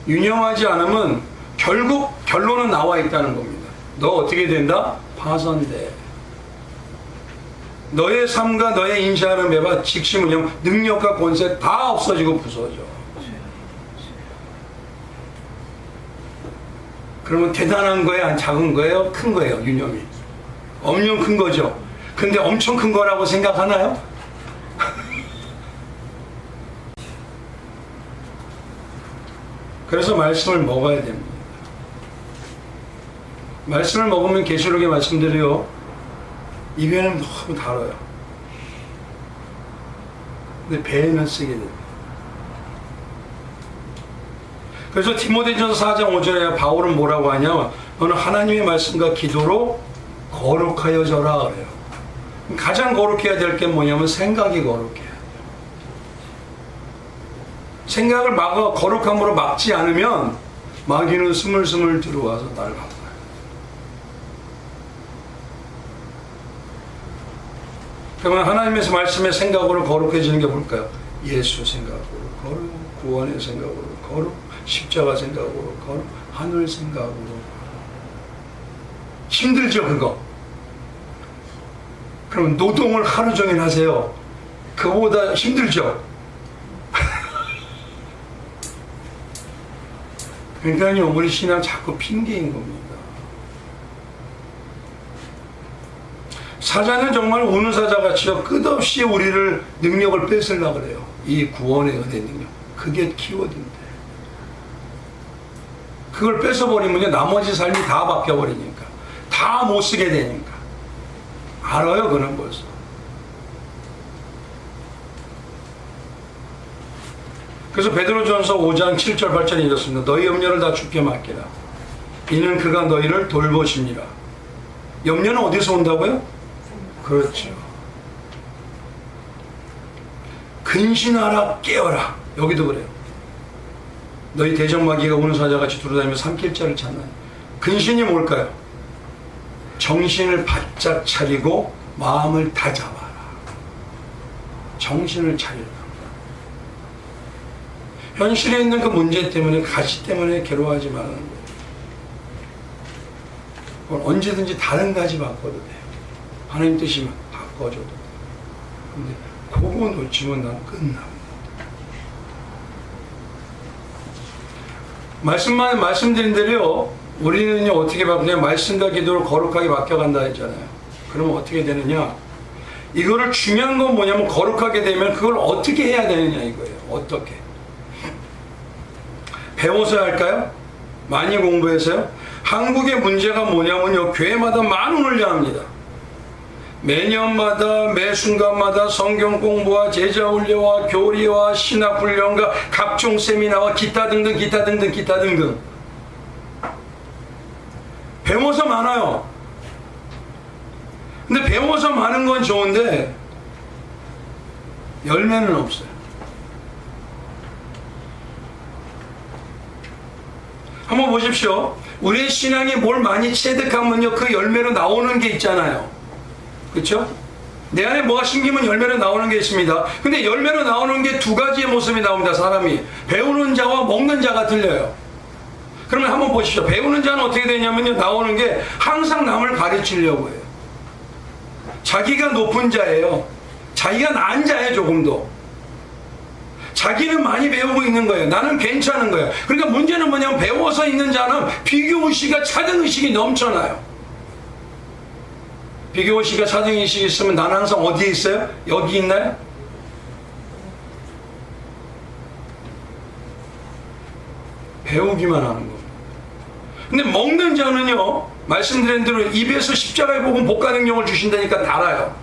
유념하지 않으면 결국 결론은 나와 있다는 겁니다. 너 어떻게 된다? 파손돼. 너의 삶과 너의 인식하는 배가 즉시 뭐냐면 능력과 권세 다 없어지고 부서져. 그러면 대단한 거예요? 작은 거예요? 큰 거예요? 유념이 엄청 큰 거죠. 근데 엄청 큰 거라고 생각하나요? 그래서 말씀을 먹어야 됩니다. 말씀을 먹으면 계시록의 말씀대로요, 입에는 너무 달아요. 근데 배에는 쓰게 됩니다. 그래서 디모데전서 4장 5절에 바울은 뭐라고 하냐, 너는 하나님의 말씀과 기도로 거룩하여져라 그래요. 가장 거룩해야 될 게 뭐냐면 생각이 거룩해야 돼요. 생각을 거룩함으로 막지 않으면 마귀는 스물스물 들어와서 나를 바꿔요. 그러면 하나님의 말씀의 생각으로 거룩해지는 게 뭘까요? 예수 생각으로 거룩, 구원의 생각으로 거룩, 십자가 생각으로 거룩, 하늘 생각으로. 힘들죠 그거? 그럼 노동을 하루 종일 하세요. 그거보다 힘들죠? 그러니까요, 우리 신앙 자꾸 핑계인 겁니다. 사자는 정말 우는 사자같이요, 끝없이 우리를 능력을 뺏으려고 그래요. 이 구원의 은혜 능력, 그게 키워드인데, 그걸 뺏어버리면요 나머지 삶이 다 바뀌어버리니까, 다 못쓰게 되니까. 알아요 그는 벌써. 그래서 베드로전서 5장 7절 8절에 이렇습니다. 너희 염려를 다 주께 맡기라. 이는 그가 너희를 돌보십니다. 염려는 어디서 온다고요? 그렇죠. 근신하라, 깨어라. 여기도 그래요. 너희 대적마귀가 우는 사자같이 두루다니며 삼킬 자를 찾는. 근신이 뭘까요? 정신을 바짝 차리고 마음을 다잡아라. 정신을 차리라. 현실에 있는 그 문제 때문에, 가시 때문에 괴로워하지 말라는 거예요. 그건 언제든지 다른 가지 바꿔도 돼요. 하나님 뜻이면 바꿔줘도 돼요. 근데 그거 놓치면 난 끝납니다. 말씀드린 대로요, 우리는 어떻게 바꾸냐, 말씀과 기도로 거룩하게 바뀌어간다 했잖아요. 그러면 어떻게 되느냐, 이거를 중요한 건 뭐냐면, 거룩하게 되면 그걸 어떻게 해야 되느냐 이거예요. 어떻게 배워서 할까요? 많이 공부해서요? 한국의 문제가 뭐냐면요, 교회마다 많은 훈련합니다. 매년마다 매 순간마다 성경 공부와 제자 훈련과 교리와 신학 훈련과 각종 세미나와 기타 등등 배워서 많아요. 근데 배워서 많은 건 좋은데 열매는 없어요. 한번 보십시오. 우리의 신앙이 뭘 많이 체득하면요, 그 열매로 나오는 게 있잖아요. 그렇죠? 내 안에 뭐가 심기면 열매로 나오는 게 있습니다. 근데 열매로 나오는 게 두 가지의 모습이 나옵니다. 사람이 배우는 자와 먹는 자가 틀려요. 그러면 한번 보십시오. 배우는 자는 어떻게 되냐면요, 나오는 게 항상 남을 가르치려고 해요. 자기가 높은 자예요. 자기가 나은 자예요. 조금 더 자기는 많이 배우고 있는 거예요. 나는 괜찮은 거예요. 그러니까 문제는 뭐냐면, 배워서 있는 자는 비교의식과 차등의식이 넘쳐나요. 비교의식과 차등의식이 있으면 나는 항상 어디에 있어요? 여기 있나요? 배우기만 하는 겁니다. 근데 먹는 자는요, 말씀드린 대로 입에서 십자가의 복음 복가 능력을 주신다니까 달아요.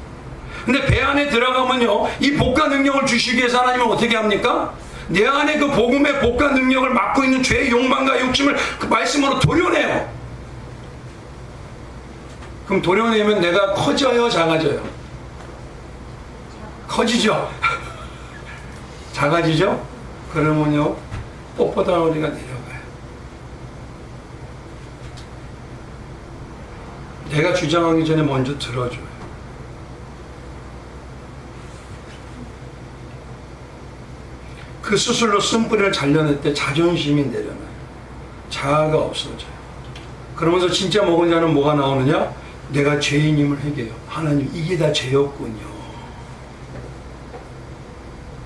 근데 배 안에 들어가면요, 이 복가 능력을 주시기 위해서 하나님은 어떻게 합니까? 내 안에 그 복음의 복가 능력을 막고 있는 죄의 욕망과 욕심을 그 말씀으로 도려내요. 그럼 도려내면 내가 커져요, 작아져요? 커지죠? 작아지죠? 그러면요, 뻣뻣한 어리가 내려가요. 내가 주장하기 전에 먼저 들어줘요. 그 수술로 쓴뿌리를 잘려낼 때 자존심이 내려놔요. 자아가 없어져요. 그러면서 진짜 먹은 자는 뭐가 나오느냐? 내가 죄인임을 회개해요. 하나님, 이게 다 죄였군요.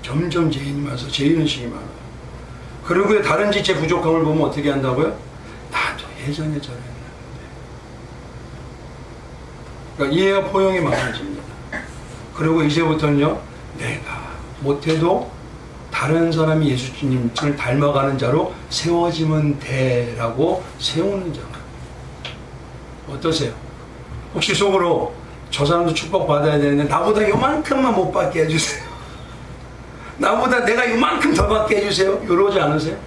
점점 죄인이 많아서 죄인의식이 많아요. 그리고 다른 지체 부족함을 보면 어떻게 한다고요? 나도 예전에 저랬는데. 그러니까 이해가 포용이 많아집니다. 그리고 이제부터는요, 내가 못해도 다른 사람이 예수님을 닮아가는 자로 세워지면 돼라고 세우는 자가. 어떠세요? 혹시 속으로 저 사람도 축복받아야 되는데 나보다 요만큼만 못 받게 해주세요. 나보다 내가 요만큼 더 받게 해주세요. 이러지 않으세요?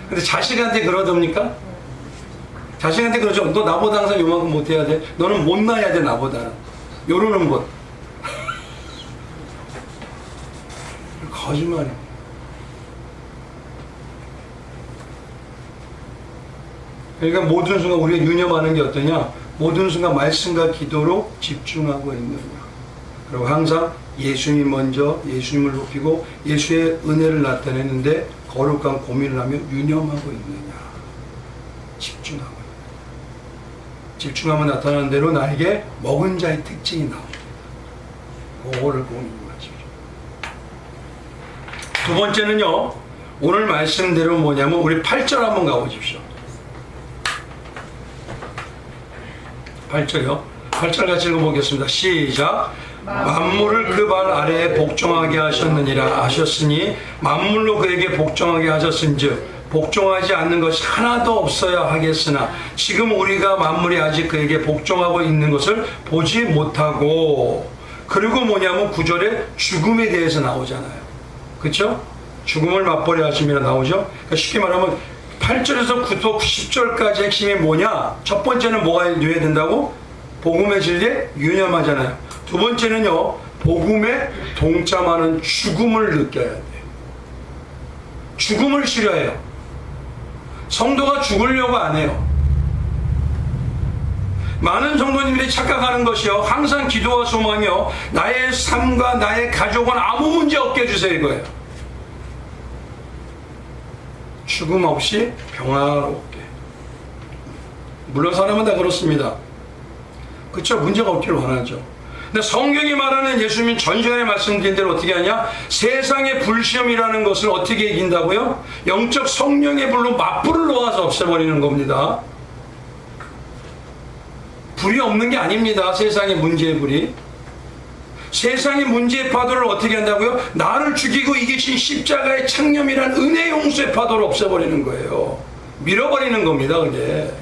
근데 자식한테 그러답니까? 자식한테 그러죠. 너 나보다 항상 요만큼 못해야 돼. 너는 못나야 돼 나보다. 요러는 것. 거짓말이에요. 그러니까 모든 순간 우리가 유념하는 게 어떠냐? 모든 순간 말씀과 기도로 집중하고 있느냐. 그리고 항상 예수님 먼저 예수님을 높이고 예수의 은혜를 나타내는데 거룩한 고민을 하며 유념하고 있느냐. 집중하고 있느냐. 집중하면 나타나는 대로 나에게 먹은 자의 특징이 나옵니다. 그거를 보는 것이죠. 두 번째는요. 오늘 말씀대로 뭐냐면 우리 8절 한번 가보십시오. 8절이요. 8절 같이 읽어보겠습니다. 시작. 만물을 그 발 아래에 복종하게 하셨느니라 하셨으니 만물로 그에게 복종하게 하셨은즉 복종하지 않는 것이 하나도 없어야 하겠으나 지금 우리가 만물이 아직 그에게 복종하고 있는 것을 보지 못하고 그리고 뭐냐면 9절에 죽음에 대해서 나오잖아요. 그렇죠? 죽음을 맛보려 하심이라 나오죠. 그러니까 쉽게 말하면 8절에서 9절, 10절까지 핵심이 뭐냐? 첫 번째는 뭐가 되어야 된다고? 복음의 진리에 유념하잖아요. 두 번째는요, 복음에 동참하는 죽음을 느껴야 돼요. 죽음을 싫어해요. 성도가 죽으려고 안 해요. 많은 성도님들이 착각하는 것이요, 항상 기도와 소망이요, 나의 삶과 나의 가족은 아무 문제 없게 해주세요 이거예요. 죽음 없이 평화롭게. 물론 사람은 다 그렇습니다. 그렇죠? 문제가 없기를 원하죠. 근데 성경이 말하는 예수님은 전 시간에 말씀드린 대로 어떻게 하냐? 세상의 불시험이라는 것을 어떻게 이긴다고요? 영적 성령의 불로 맞불을 놓아서 없애버리는 겁니다. 불이 없는 게 아닙니다. 세상의 문제의 불이. 세상의 문제의 파도를 어떻게 한다고요? 나를 죽이고 이기신 십자가의 창념이란 은혜 용서의 파도를 없애버리는 거예요. 밀어버리는 겁니다. 그게.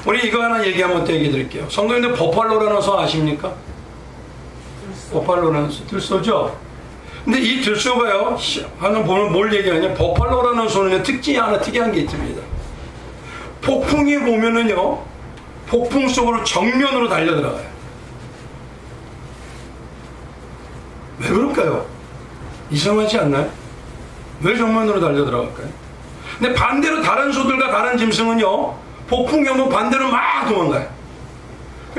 우리 이거 하나 얘기하면 또 얘기 드릴게요. 성도님들 버팔로라는 소 아십니까? 버팔로라는 소, 들소죠? 근데 이 들소가요, 하나 보면 뭘 얘기하냐? 버팔로라는 소는 특징이 하나 특이한 게 있습니다. 폭풍이 보면은요, 폭풍 속으로 정면으로 달려들어가요. 왜 그럴까요? 이상하지 않나요? 왜 정면으로 달려들어갈까요? 근데 반대로 다른 소들과 다른 짐승은요, 폭풍이 오면 반대로 막 도망가요.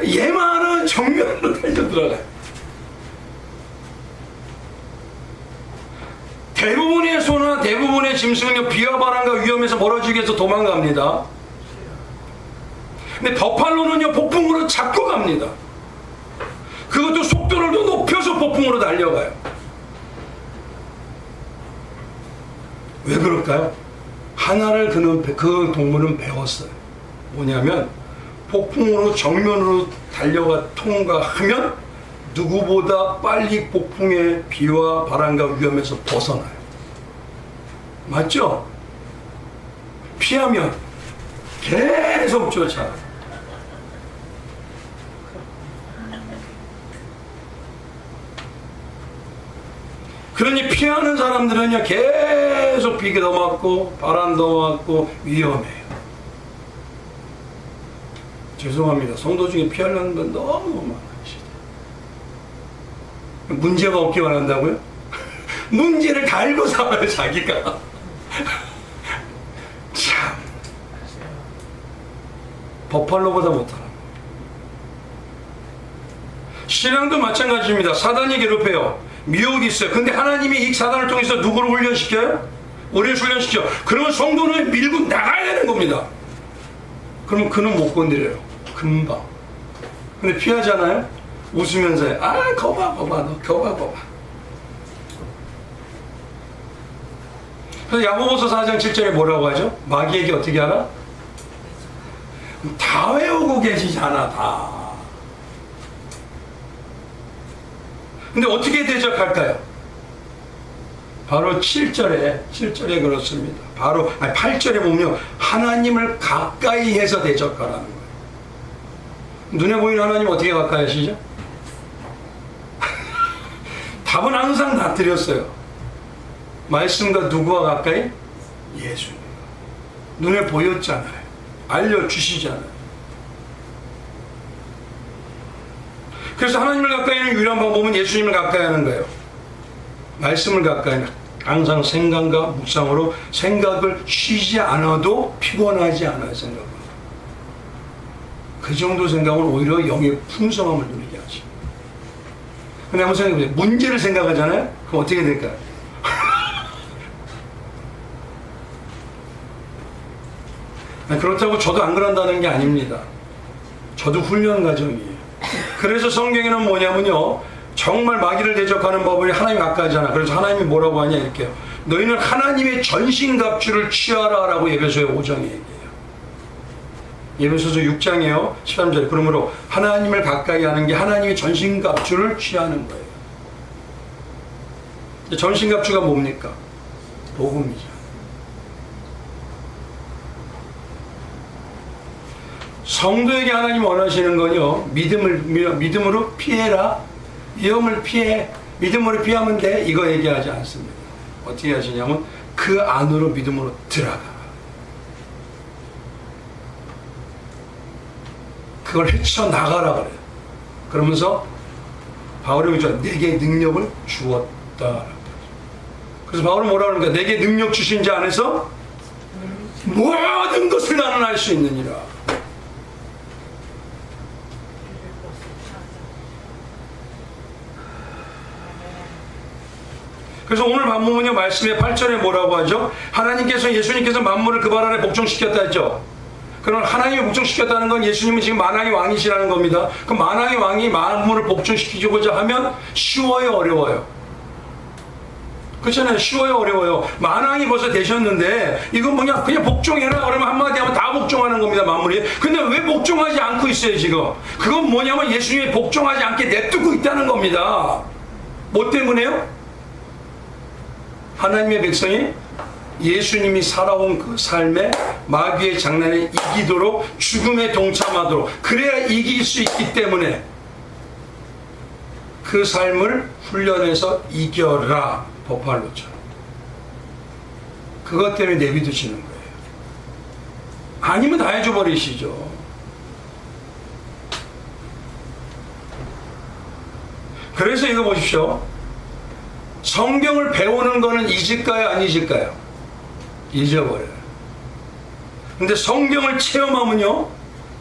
얘만은 정면으로 달려들어가요. 대부분의 소나 대부분의 짐승은요, 비와 바람과 위험에서 멀어지기 위해서 도망갑니다. 근데 버팔로는요, 폭풍으로 잡고 갑니다. 그것도 속도를 더 높여서 폭풍으로 달려가요. 왜 그럴까요? 하나를 그 동물은 배웠어요. 뭐냐면 폭풍으로 정면으로 달려가 통과하면 누구보다 빨리 폭풍의 비와 바람과 위험에서 벗어나요. 맞죠? 피하면 계속 쫓아가요. 그러니 피하는 사람들은요, 계속 비도 맞고 바람도 맞고 위험해요. 죄송합니다. 성도 중에 피하려는 건 너무 많으시다. 문제가 없기 원한다고요? 문제를 달고 살아요, 자기가. 참. 버팔로보다 못하라. 신앙도 마찬가지입니다. 사단이 괴롭혀요. 미혹이 있어요. 근데 하나님이 이 사단을 통해서 누구를 훈련시켜요? 우리를 훈련시켜. 그러면 성도는 밀고 나가야 되는 겁니다. 그럼 그는 못 건드려요. 금방. 근데 피하잖아요? 웃으면서 해. 아, 거봐, 너 거봐. 그래서 야고보서 4장 7절에 뭐라고 하죠? 마귀에게 어떻게 하라? 다 외우고 계시잖아, 다. 근데 어떻게 대적할까요? 바로 7절에 그렇습니다. 바로 8절에 보면 하나님을 가까이 해서 대적하라는 거예요. 눈에 보이는 하나님 어떻게 가까이 하시죠? 답은 항상 다 드렸어요. 말씀과 누구와 가까이? 예수님. 눈에 보였잖아요. 알려주시잖아요. 그래서 하나님을 가까이 하는 유일한 방법은 예수님을 가까이 하는 거예요. 말씀을 가까이 하는, 항상 생각과 묵상으로 생각을 쉬지 않아도 피곤하지 않아요. 생각은. 그 정도 생각은 오히려 영의 풍성함을 누리게 하지. 근데 한번 생각해보세요. 문제를 생각하잖아요. 그럼 어떻게 될까요? 그렇다고 저도 안 그런다는 게 아닙니다. 저도 훈련 과정이에요. 그래서 성경에는 뭐냐면요, 정말 마귀를 대적하는 법을 하나님 가까이 하잖아. 그래서 하나님이 뭐라고 하냐 이렇게요. 너희는 하나님의 전신갑주를 취하라 라고 에베소의 5장에 얘기해요. 에베소서 6장이에요. 13절에. 그러므로 하나님을 가까이 하는 게 하나님의 전신갑주를 취하는 거예요. 전신갑주가 뭡니까? 복음이죠. 성도에게 하나님 원하시는 건요, 믿음으로 피해라. 위험을 피해. 믿음으로 피하면 돼. 이거 얘기하지 않습니다. 어떻게 하시냐면 그 안으로 믿음으로 들어가. 그걸 헤쳐나가라 그래요. 그러면서 바울이 그러죠. 내게 능력을 주었다. 그래서 바울은 뭐라 그러는가? 내게 능력 주신 자 안에서 모든 것을 나는 할 수 있느니라. 그래서 오늘 본문의 말씀의 8절에 뭐라고 하죠? 예수님께서 만물을 그 발 아래 복종시켰다 했죠. 그럼 하나님이 복종시켰다는 건 예수님은 지금 만왕의 왕이시라는 겁니다. 그럼 만왕의 왕이 만물을 복종시키고자 하면 쉬워요, 어려워요? 그렇잖아요. 쉬워요, 어려워요? 만왕이 벌써 되셨는데 이건 뭐냐, 그냥 복종해라 그러면 한마디 하면 다 복종하는 겁니다, 만물이. 근데 왜 복종하지 않고 있어요 지금? 그건 뭐냐면 예수님이 복종하지 않게 냅두고 있다는 겁니다. 뭐 때문에요? 하나님의 백성이 예수님이 살아온 그 삶에 마귀의 장난에 이기도록, 죽음에 동참하도록, 그래야 이길 수 있기 때문에 그 삶을 훈련해서 이겨라. 버팔로처럼. 그것 때문에 내비두시는 거예요. 아니면 다 해줘버리시죠. 그래서 이거 보십시오. 성경을 배우는 거는 잊을까요? 안 잊을까요? 잊어버려요. 근데 성경을 체험하면요,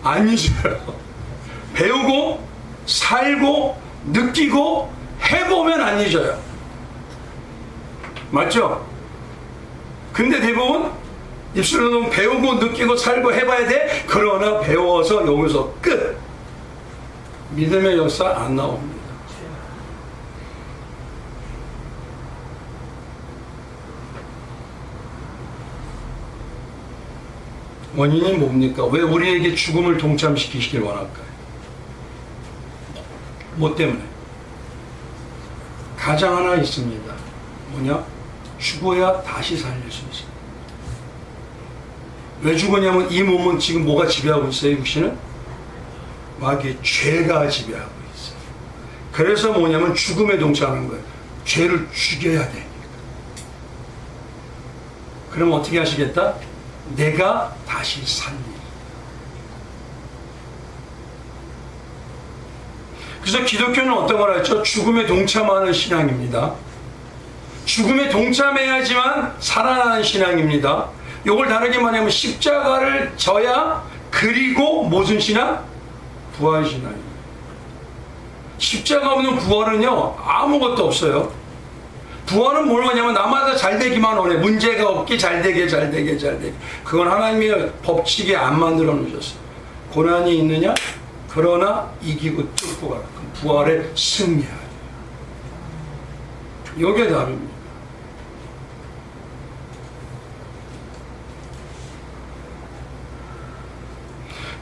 안 잊어요. 배우고, 살고, 느끼고, 해보면 안 잊어요. 맞죠? 근데 대부분 입술로는 배우고, 느끼고, 살고 해봐야 돼? 그러나 배워서 여기서 끝! 믿음의 역사 안 나옵니다. 원인이 뭡니까? 왜 우리에게 죽음을 동참시키시길 원할까요? 뭐 때문에? 가장 하나 있습니다. 뭐냐? 죽어야 다시 살릴 수 있습니다. 왜 죽었냐면 이 몸은 지금 뭐가 지배하고 있어요? 육신은? 마귀의 죄가 지배하고 있어요. 그래서 뭐냐면 죽음에 동참하는 거예요. 죄를 죽여야 되니까. 그럼 어떻게 하시겠다? 내가 다시 살리. 그래서 기독교는 어떤 걸 했죠? 죽음에 동참하는 신앙입니다. 죽음에 동참해야지만 살아나는 신앙입니다. 이걸 다르게 말하면 십자가를 져야, 그리고 무슨 신앙? 부활 신앙입니다. 십자가 없는 부활은요, 아무것도 없어요. 부활은 뭘 하냐면 나마다 잘 되기만 원해. 문제가 없게 잘 되게. 그건 하나님의 법칙에 안 만들어 놓으셨어요. 고난이 있느냐? 그러나 이기고 뚫고 가라. 그럼 부활에 승리하라. 이게 답입니다.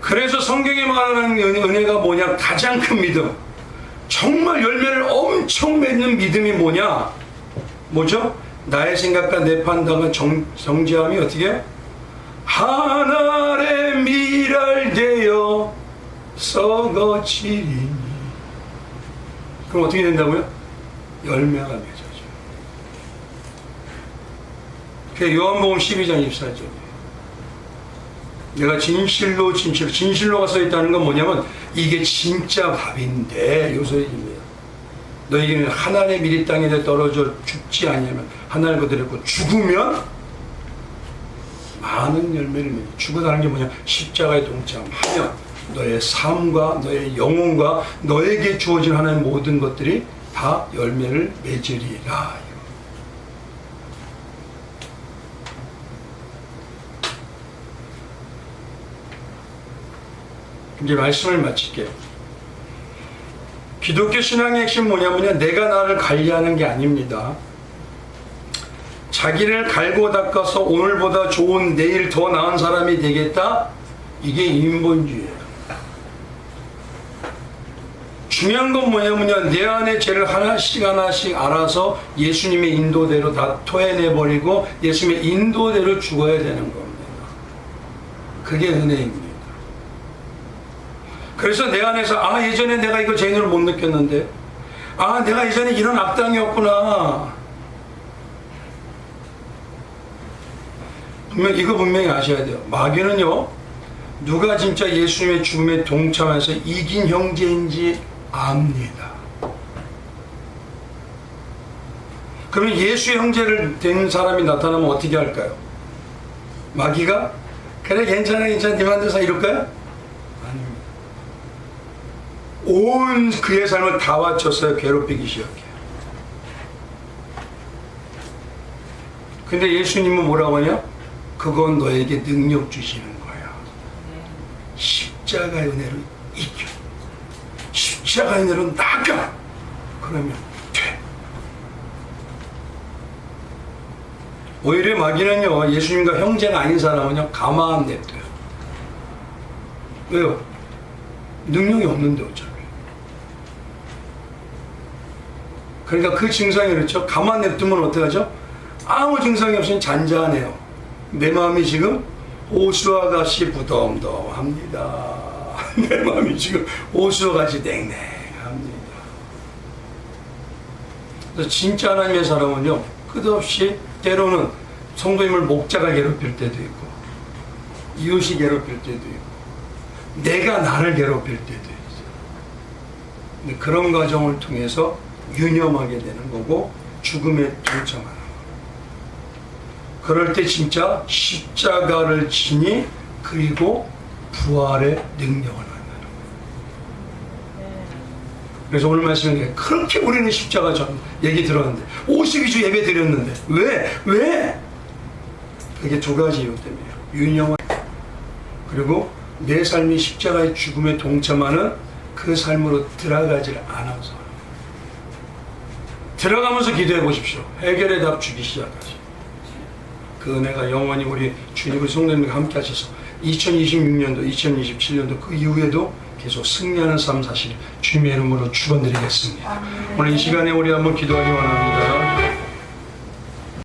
그래서 성경에 말하는 은혜가 뭐냐? 가장 큰 믿음. 정말 열매를 엄청 맺는 믿음이 뭐냐? 뭐죠? 나의 생각과 내 판단과 정죄함이 어떻게 해요? 하늘에 밀알되어 썩어지리니. 그럼 어떻게 된다고요? 열매가 맺어져. 그게 요한복음 12장 24절이에요. 내가 진실로가 써있다는 건 뭐냐면 이게 진짜 밥인데 요 소리입니다. 너희에게는 하나의 밀이 땅에 떨어져 죽지 아니하면 하나를 그대로 있고 죽으면 많은 열매를 맺어. 죽으라는 게 뭐냐? 십자가에 동참하면 너의 삶과 너의 영혼과 너에게 주어진 하나의 모든 것들이 다 열매를 맺으리라. 이제 말씀을 마칠게요. 기독교 신앙의 핵심 뭐냐면요, 내가 나를 관리하는 게 아닙니다. 자기를 갈고 닦아서 오늘보다 좋은 내일 더 나은 사람이 되겠다. 이게 인본주의예요. 중요한 건 뭐냐면요, 내 안에 죄를 하나씩 알아서 예수님의 인도대로 다 토해내버리고 예수님의 인도대로 죽어야 되는 겁니다. 그게 은혜입니다. 그래서 내 안에서 예전에 내가 이거 죄인으로 못 느꼈는데, 내가 예전에 이런 악당이었구나. 이거 분명히 아셔야 돼요. 마귀는요, 누가 진짜 예수님의 죽음에 동참해서 이긴 형제인지 압니다. 그러면 예수의 형제를 된 사람이 나타나면 어떻게 할까요? 마귀가 그래 괜찮아 네 만들어서 이럴까요? 아닙니다. 온 그의 삶을 다 바쳐서 괴롭히기 시작해요. 근데 예수님은 뭐라고 하냐? 그건 너에게 능력 주시는 거야. 십자가의 은혜로 이겨. 십자가의 은혜로 나가. 그러면 돼. 오히려 마귀는요, 예수님과 형제가 아닌 사람은요, 가만 안 냅둬요. 왜요? 능력이 없는데 어차피. 그러니까 그 증상이 그렇죠. 가만 냅두면 어떡하죠? 아무 증상이 없으니 잔잔해요. 내 마음이 지금 호수와 같이 부덤덤합니다. 내 마음이 지금 호수와 같이 냉랭합니다. 그래서 진짜 하나님의 사람은요, 끝없이 때로는 성도님을 목자가 괴롭힐 때도 있고, 이웃이 괴롭힐 때도 있고, 내가 나를 괴롭힐 때도 있어요. 근데 그런 과정을 통해서 유념하게 되는 거고, 죽음에 동참하는 거예요. 그럴 때 진짜 십자가를 지니, 그리고 부활의 능력을 만나는 거예요. 그래서 오늘 말씀에 그렇게 우리는 십자가 전 얘기 들었는데 52주 예배 드렸는데 왜? 그게 두 가지 이유 때문이에요. 유념을, 그리고 내 삶이 십자가의 죽음에 동참하는 그 삶으로 들어가질 않아서. 들어가면서 기도해 보십시오. 해결의 답 주기 시작하시. 그 은혜가 영원히 우리 주님, 우리 성도님과 함께 하셔서 2026년도, 2027년도 그 이후에도 계속 승리하는 삶 사실 주님의 이름으로 축원드리겠습니다. 오늘 이 시간에 우리 한번 기도하기 원합니다.